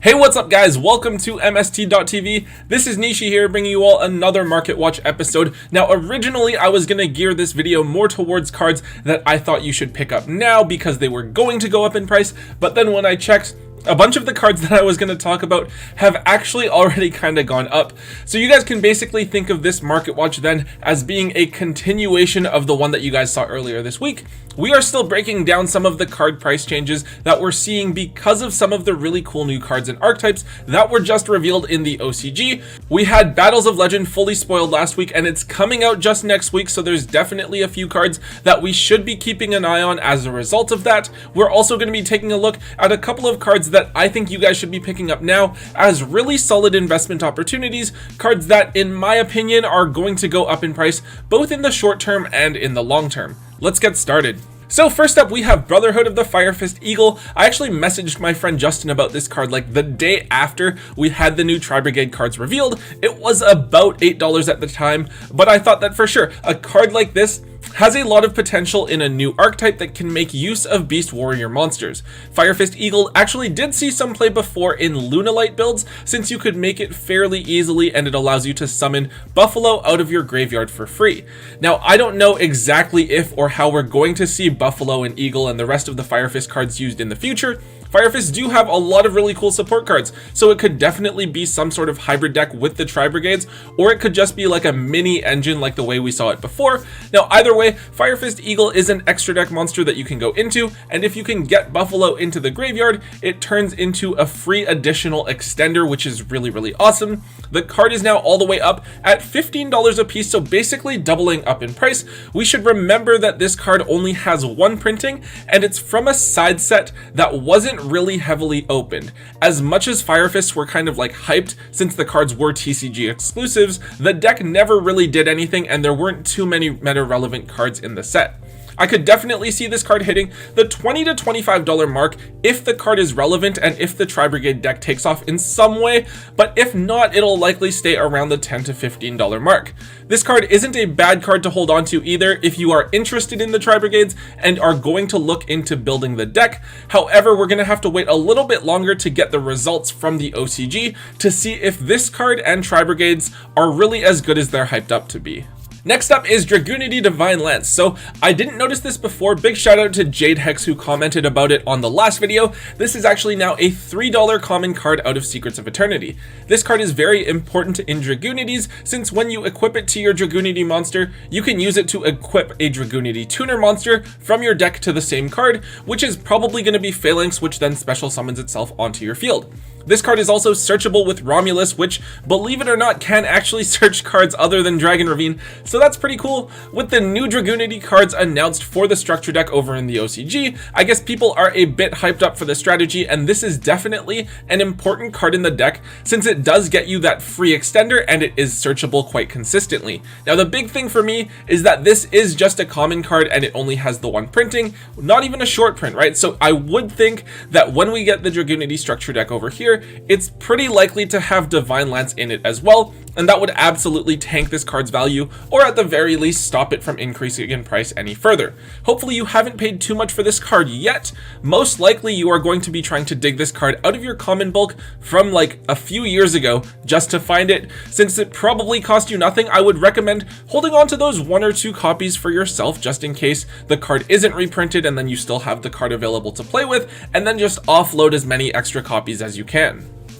Hey, what's up guys? Welcome to MST.TV. This is Nishi here, bringing you all another Market Watch episode. Now, originally I was going to gear this video more towards cards that I thought you should pick up now because they were going to go up in price, but then when I checked, a bunch of the cards that I was going to talk about have actually already kind of gone up. So you guys can basically think of this Market Watch then as being a continuation of the one that you guys saw earlier this week. We are still breaking down some of the card price changes that we're seeing because of some of the really cool new cards and archetypes that were just revealed in the OCG. We had Battles of Legend fully spoiled last week and it's coming out just next week, so there's definitely a few cards that we should be keeping an eye on as a result of that. We're also going to be taking a look at a couple of cards that I think you guys should be picking up now as really solid investment opportunities, cards that in my opinion are going to go up in price both in the short term and in the long term. Let's get started. So first up, we have Brotherhood of the Fire Fist Eagle. I actually messaged my friend Justin about this card like the day after we had the new Tri-Brigade cards revealed. It was about $8 at the time, but I thought that for sure a card like this has a lot of potential in a new archetype that can make use of Beast Warrior monsters. Fire Fist Eagle actually did see some play before in Lunalight builds, since you could make it fairly easily and it allows you to summon Buffalo out of your graveyard for free. Now, I don't know exactly if or how we're going to see Buffalo and Eagle and the rest of the Fire Fist cards used in the future. Fire Fists do have a lot of really cool support cards, so it could definitely be some sort of hybrid deck with the Tri-Brigades, or it could just be like a mini engine like the way we saw it before. Now, either way, Fire Fist Eagle is an extra deck monster that you can go into, and if you can get Buffalo into the graveyard, it turns into a free additional extender, which is really awesome. The card is now all the way up at $15 a piece, so basically doubling up in price. We should remember that this card only has one printing, and it's from a side set that wasn't really heavily opened. As much as Fire Fists were kind of like hyped since the cards were TCG exclusives, the deck never really did anything and there weren't too many meta relevant cards in the set. I could definitely see this card hitting the $20 to $25 mark if the card is relevant and if the Tri-Brigade deck takes off in some way, but if not, it'll likely stay around the $10 to $15 mark. This card isn't a bad card to hold on to either if you are interested in the Tri-Brigades and are going to look into building the deck. However, we're going to have to wait a little bit longer to get the results from the OCG to see if this card and Tri-Brigades are really as good as they're hyped up to be. Next up is Dragoonity Divine Lance. So I didn't notice this before. Big shout out to Jade Hex who commented about it on the last video. This is actually now a $3 common card out of Secrets of Eternity. This card is very important in Dragoonities since when you equip it to your Dragoonity monster, you can use it to equip a Dragoonity tuner monster from your deck to the same card, which is probably going to be Phalanx, which then special summons itself onto your field. This card is also searchable with Romulus, which, believe it or not, can actually search cards other than Dragon Ravine, so that's pretty cool. With the new Dragoonity cards announced for the structure deck over in the OCG, I guess people are a bit hyped up for the strategy, and this is definitely an important card in the deck since it does get you that free extender and it is searchable quite consistently. Now, the big thing for me is that this is just a common card and it only has the one printing, not even a short print, right? So I would think that when we get the Dragoonity structure deck over here, it's pretty likely to have Divine Lance in it as well, and that would absolutely tank this card's value, or at the very least stop it from increasing in price any further. Hopefully you haven't paid too much for this card yet. Most likely you are going to be trying to dig this card out of your common bulk from like a few years ago just to find it. Since it probably cost you nothing, I would recommend holding on to those 1 or 2 copies for yourself just in case the card isn't reprinted and then you still have the card available to play with, and then just offload as many extra copies as you can.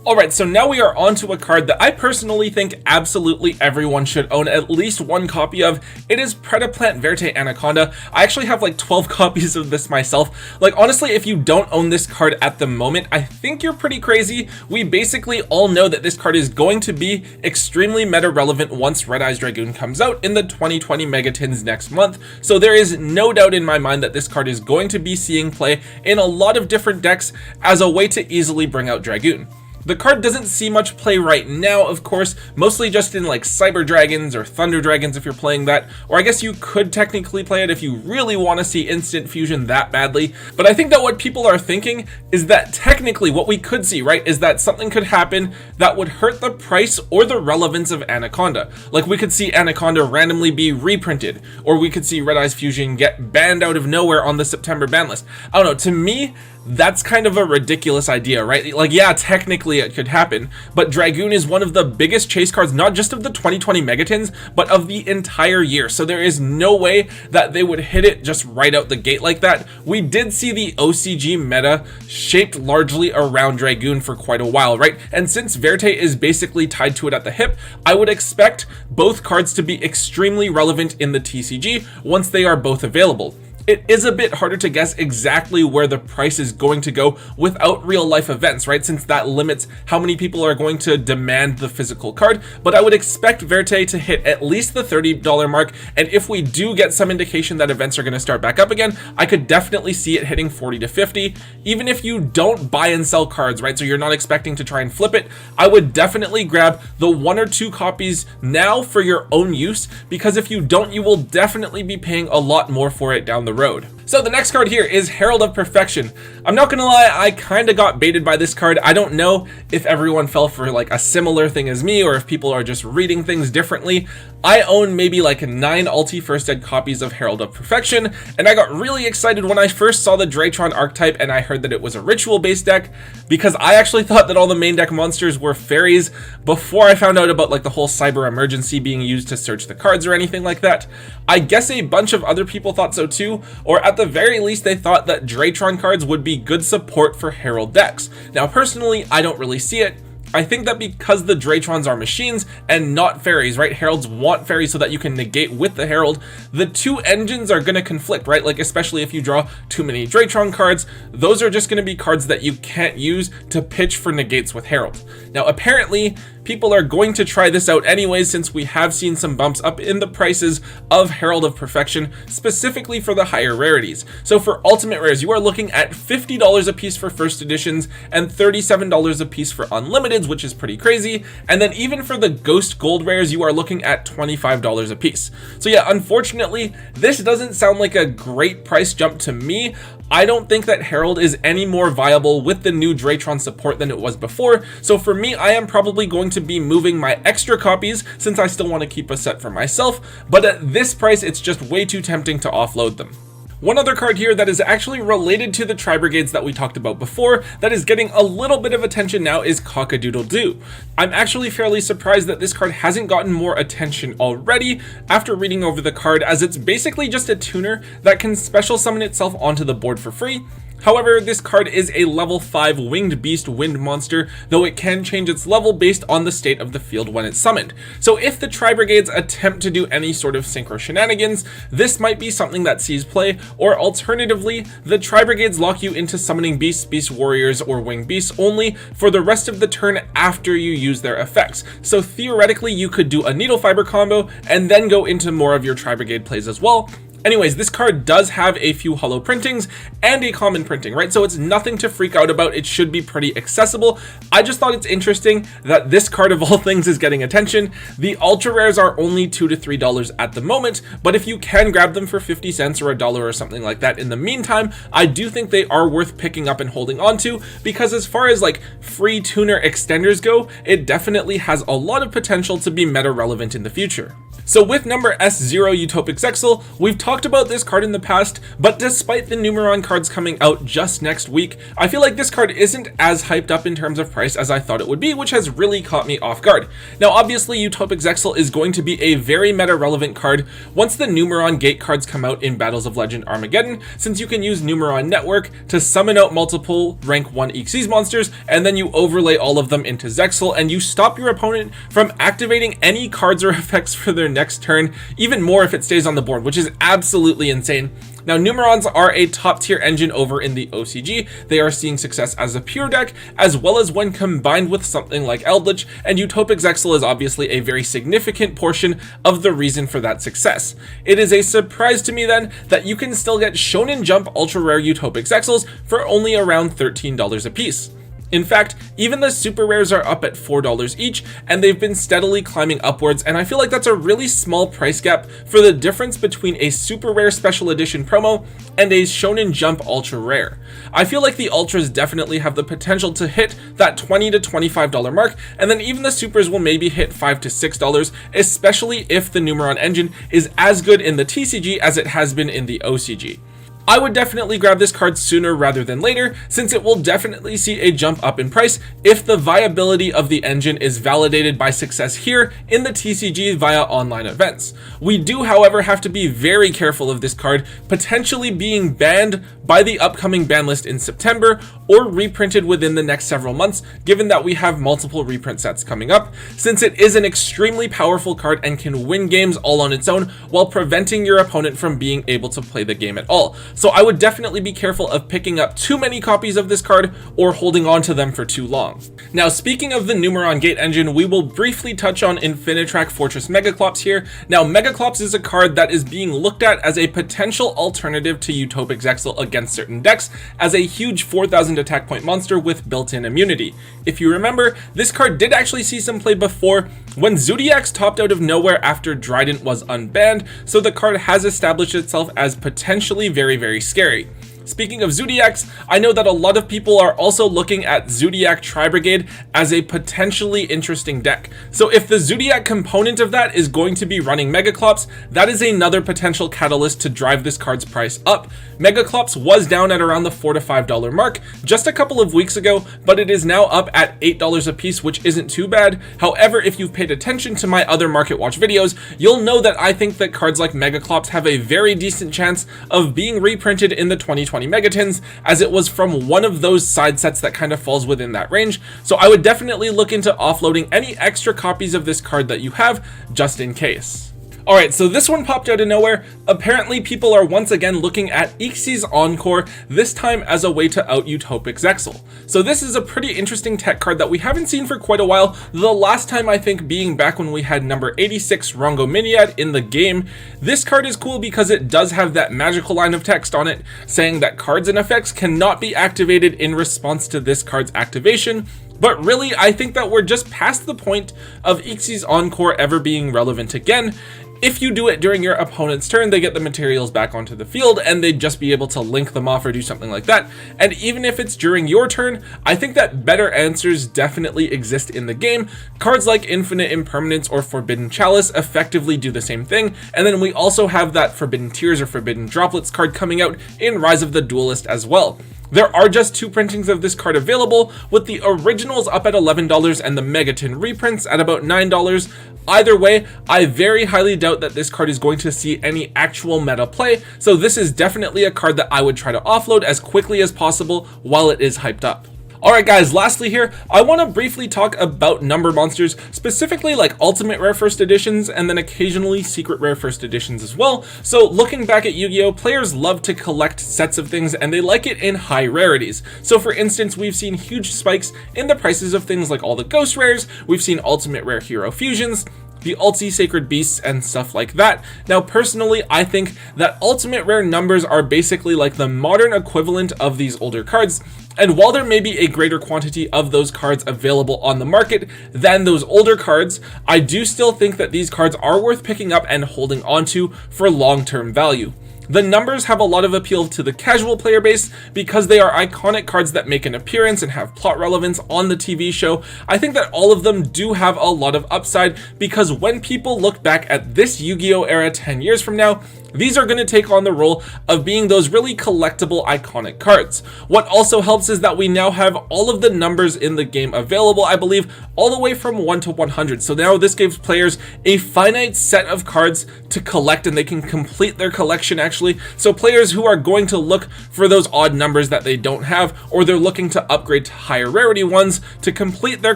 Alright, so now we are on to a card that I personally think absolutely everyone should own at least one copy of. It is Predaplant Verte Anaconda. I actually have like 12 copies of this myself. Like, honestly, if you don't own this card at the moment, I think you're pretty crazy. We basically all know that this card is going to be extremely meta relevant once Red Eyes Dragoon comes out in the 2020 Megatins next month. So there is no doubt in my mind that this card is going to be seeing play in a lot of different decks as a way to easily bring out Dragoon. The card doesn't see much play right now, of course, mostly just in like Cyber Dragons or Thunder Dragons if you're playing that, or I guess you could technically play it if you really want to see instant fusion that badly. But I think that what people are thinking is that technically what we could see, right, is that something could happen that would hurt the price or the relevance of Anaconda. Like we could see Anaconda randomly be reprinted, or we could see Red Eyes Fusion get banned out of nowhere on the September ban list. I don't know, to me, that's kind of a ridiculous idea, right? Like, yeah, technically it could happen, but Dragoon is one of the biggest chase cards, not just of the 2020 Megatins, but of the entire year. So there is no way that they would hit it just right out the gate like that. We did see the OCG meta shaped largely around Dragoon for quite a while, right? And since Verte is basically tied to it at the hip, I would expect both cards to be extremely relevant in the TCG once they are both available. It is a bit harder to guess exactly where the price is going to go without real life events, right? Since that limits how many people are going to demand the physical card, but I would expect Verte to hit at least the $30 mark. And if we do get some indication that events are going to start back up again, I could definitely see it hitting 40 to 50. Even if you don't buy and sell cards, right? So you're not expecting to try and flip it, I would definitely grab the 1 or 2 copies now for your own use, because if you don't, you will definitely be paying a lot more for it down the road. So the next card here is Herald of Perfection. I'm not gonna lie, I kind of got baited by this card. I don't know if everyone fell for like a similar thing as me, or if people are just reading things differently. I own maybe like 9 Ulti First Ed copies of Herald of Perfection, and I got really excited when I first saw the Draytron archetype and I heard that it was a ritual based deck, because I actually thought that all the main deck monsters were fairies before I found out about like the whole cyber emergency being used to search the cards or anything like that. I guess a bunch of other people thought so too, or at the very least they thought that Draytron cards would be good support for Herald decks. Now personally, I don't really see it. I think that because the Draytrons are machines and not fairies, right? Heralds want fairies so that you can negate with the Herald. The two engines are going to conflict, right? Like, especially if you draw too many Draytron cards, those are just going to be cards that you can't use to pitch for negates with Herald. Now, apparently, people are going to try this out anyways, since we have seen some bumps up in the prices of Herald of Perfection, specifically for the higher rarities. So for Ultimate Rares, you are looking at $50 a piece for first editions and $37 a piece for unlimiteds, which is pretty crazy. And then even for the Ghost Gold Rares, you are looking at $25 a piece. So yeah, unfortunately, this doesn't sound like a great price jump to me. I don't think that Herald is any more viable with the new Draytron support than it was before. So for me, I am probably going to be moving my extra copies, since I still want to keep a set for myself, but at this price, it's just way too tempting to offload them. One other card here that is actually related to the Tri-Brigades that we talked about before, that is getting a little bit of attention now, is Cock-a-Doodle-Doo. I'm actually fairly surprised that this card hasn't gotten more attention already after reading over the card, as it's basically just a tuner that can special summon itself onto the board for free. However, this card is a level 5 Winged Beast Wind monster, though it can change its level based on the state of the field when it's summoned. So if the Tri-Brigades attempt to do any sort of synchro shenanigans, this might be something that sees play, or alternatively, the Tri-Brigades lock you into summoning Beasts, Beast Warriors, or Winged Beasts only for the rest of the turn after you use their effects. So theoretically, you could do a Needle Fiber combo and then go into more of your Tri-Brigade plays as well. Anyways, this card does have a few holo printings and a common printing, right? So it's nothing to freak out about. It should be pretty accessible. I just thought it's interesting that this card of all things is getting attention. The ultra rares are only $2 to $3 at the moment, but if you can grab them for 50 cents or $1 or something like that in the meantime, I do think they are worth picking up and holding on to, because as far as like free tuner extenders go, it definitely has a lot of potential to be meta relevant in the future. So with number S0 Utopic Zexal, we've talked about this card in the past, but despite the Numeron cards coming out just next week, I feel like this card isn't as hyped up in terms of price as I thought it would be, which has really caught me off guard. Now obviously Utopic Zexal is going to be a very meta relevant card once the Numeron gate cards come out in Battles of Legend Armageddon, since you can use Numeron Network to summon out multiple rank 1 Xyz monsters, and then you overlay all of them into Zexal, and you stop your opponent from activating any cards or effects for their next turn, even more if it stays on the board, which is absolutely insane. Now, Numerons are a top tier engine over in the OCG. They are seeing success as a pure deck, as well as when combined with something like Eldritch, and Utopic Zexal is obviously a very significant portion of the reason for that success. It is a surprise to me then that you can still get Shonen Jump ultra rare Utopic Zexals for only around $13 a piece. In fact, even the super rares are up at $4 each, and they've been steadily climbing upwards, and I feel like that's a really small price gap for the difference between a super rare special edition promo and a Shonen Jump ultra rare. I feel like the ultras definitely have the potential to hit that $20 to $25 mark, and then even the supers will maybe hit $5 to $6, especially if the Numeron engine is as good in the TCG as it has been in the OCG. I would definitely grab this card sooner rather than later, since it will definitely see a jump up in price if the viability of the engine is validated by success here in the TCG via online events. We do, however, have to be very careful of this card potentially being banned by the upcoming ban list in September or reprinted within the next several months, given that we have multiple reprint sets coming up, since it is an extremely powerful card and can win games all on its own while preventing your opponent from being able to play the game at all. So I would definitely be careful of picking up too many copies of this card or holding on to them for too long. Now, speaking of the Numeron Gate engine, we will briefly touch on Infinitrack Fortress Megaclops here. Now, Megaclops is a card that is being looked at as a potential alternative to Utopic Zexal against certain decks, as a huge 4,000 attack point monster with built-in immunity. If you remember, this card did actually see some play before when Zodiacs topped out of nowhere after Drident was unbanned, so the card has established itself as potentially very scary. Speaking of Zodiacs, I know that a lot of people are also looking at Zodiac Tri-Brigade as a potentially interesting deck. So if the Zodiac component of that is going to be running Megaclops, that is another potential catalyst to drive this card's price up. Megaclops was down at around the $4 to $5 mark just a couple of weeks ago, but it is now up at $8 a piece, which isn't too bad. However, if you've paid attention to my other Market Watch videos, you'll know that I think that cards like Megaclops have a very decent chance of being reprinted in the 2020 Megatons, as it was from one of those side sets that kind of falls within that range. So I would definitely look into offloading any extra copies of this card that you have, just in case. Alright, so this one popped out of nowhere. Apparently people are once again looking at Ixie's Encore, this time as a way to out Utopic Zexal. So this is a pretty interesting tech card that we haven't seen for quite a while, the last time I think being back when we had number 86 Rongo Miniad in the game. This card is cool because it does have that magical line of text on it, saying that cards and effects cannot be activated in response to this card's activation. But really, I think that we're just past the point of Ixie's Encore ever being relevant again. If you do it during your opponent's turn, they get the materials back onto the field and they'd just be able to link them off or do something like that. And even if it's during your turn, I think that better answers definitely exist in the game. Cards like Infinite Impermanence or Forbidden Chalice effectively do the same thing. And then we also have that Forbidden Tears or Forbidden Droplets card coming out in Rise of the Duelist as well. There are just 2 printings of this card available, with the originals up at $11 and the Megaton reprints at about $9. Either way, I very highly doubt that this card is going to see any actual meta play, so this is definitely a card that I would try to offload as quickly as possible while it is hyped up. Alright guys, lastly here, I want to briefly talk about number monsters, specifically like Ultimate Rare First Editions and then occasionally Secret Rare First Editions as well. So looking back at Yu-Gi-Oh, players love to collect sets of things and they like it in high rarities. So for instance, we've seen huge spikes in the prices of things like all the Ghost Rares, we've seen Ultimate Rare Hero Fusions, the Ulti Sacred Beasts and stuff like that. Now personally, I think that Ultimate Rare numbers are basically like the modern equivalent of these older cards. And while there may be a greater quantity of those cards available on the market than those older cards, I do still think that these cards are worth picking up and holding onto for long-term value. The numbers have a lot of appeal to the casual player base because they are iconic cards that make an appearance and have plot relevance on the TV show. I think that all of them do have a lot of upside because when people look back at this Yu-Gi-Oh era 10 years from now, these are going to take on the role of being those really collectible iconic cards. What also helps is that we now have all of the numbers in the game available, I believe, all the way from 1 to 100. So now this gives players a finite set of cards to collect and they can complete their collection actually. So players who are going to look for those odd numbers that they don't have, or they're looking to upgrade to higher rarity ones to complete their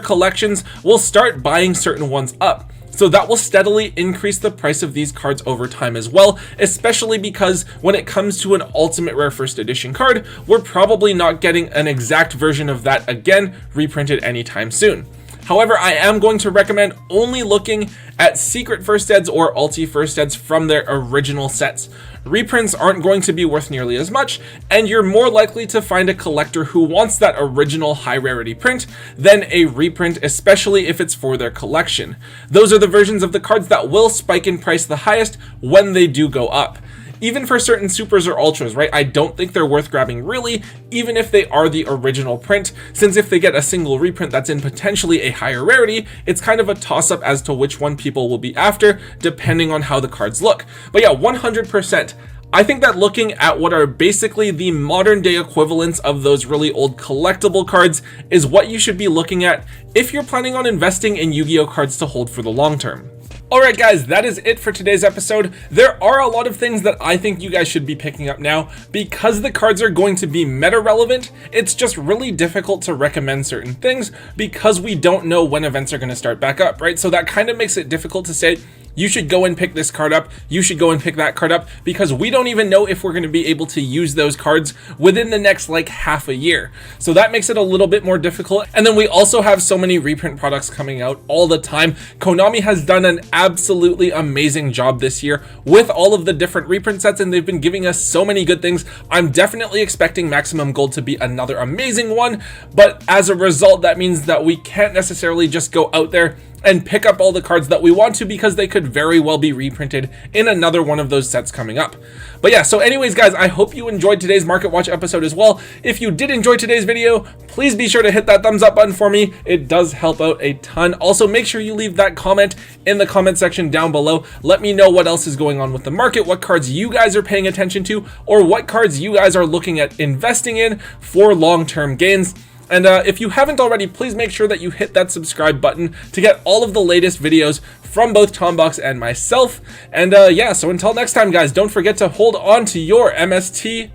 collections, will start buying certain ones up. So that will steadily increase the price of these cards over time as well, especially because when it comes to an Ultimate Rare First Edition card, we're probably not getting an exact version of that again reprinted anytime soon. However, I am going to recommend only looking at Secret First Eds or Ulti First Eds from their original sets. Reprints aren't going to be worth nearly as much, and you're more likely to find a collector who wants that original high rarity print than a reprint, especially if it's for their collection. Those are the versions of the cards that will spike in price the highest when they do go up. Even for certain supers or ultras, right? I don't think they're worth grabbing really, even if they are the original print, since if they get a single reprint that's in potentially a higher rarity, it's kind of a toss-up as to which one people will be after, depending on how the cards look. But yeah, 100%. I think that looking at what are basically the modern day equivalents of those really old collectible cards is what you should be looking at if you're planning on investing in Yu-Gi-Oh cards to hold for the long term. Alright guys, that is it for today's episode. There are a lot of things that I think you guys should be picking up now. Because the cards are going to be meta relevant, it's just really difficult to recommend certain things because we don't know when events are going to start back up, right? So that kind of makes it difficult to say, you should go and pick this card up, you should go and pick that card up, because we don't even know if we're going to be able to use those cards within the next like half a year. So that makes it a little bit more difficult. And then we also have so many reprint products coming out all the time. Konami has done an absolutely amazing job this year with all of the different reprint sets, and they've been giving us so many good things. I'm definitely expecting Maximum Gold to be another amazing one, but as a result, that means that we can't necessarily just go out there and pick up all the cards that we want to, because they could very well be reprinted in another one of those sets coming up. But yeah, so anyways guys, I hope you enjoyed today's Market Watch episode as well. If you did enjoy today's video, please be sure to hit that thumbs up button for me. It does help out a ton. Also, make sure you leave that comment in the comment section down below. Let me know what else is going on with the market, what cards you guys are paying attention to, or what cards you guys are looking at investing in for long-term gains. And if you haven't already, please make sure that you hit that subscribe button to get all of the latest videos from both Tombox and myself. And yeah, so until next time, guys, don't forget to hold on to your MST.TV.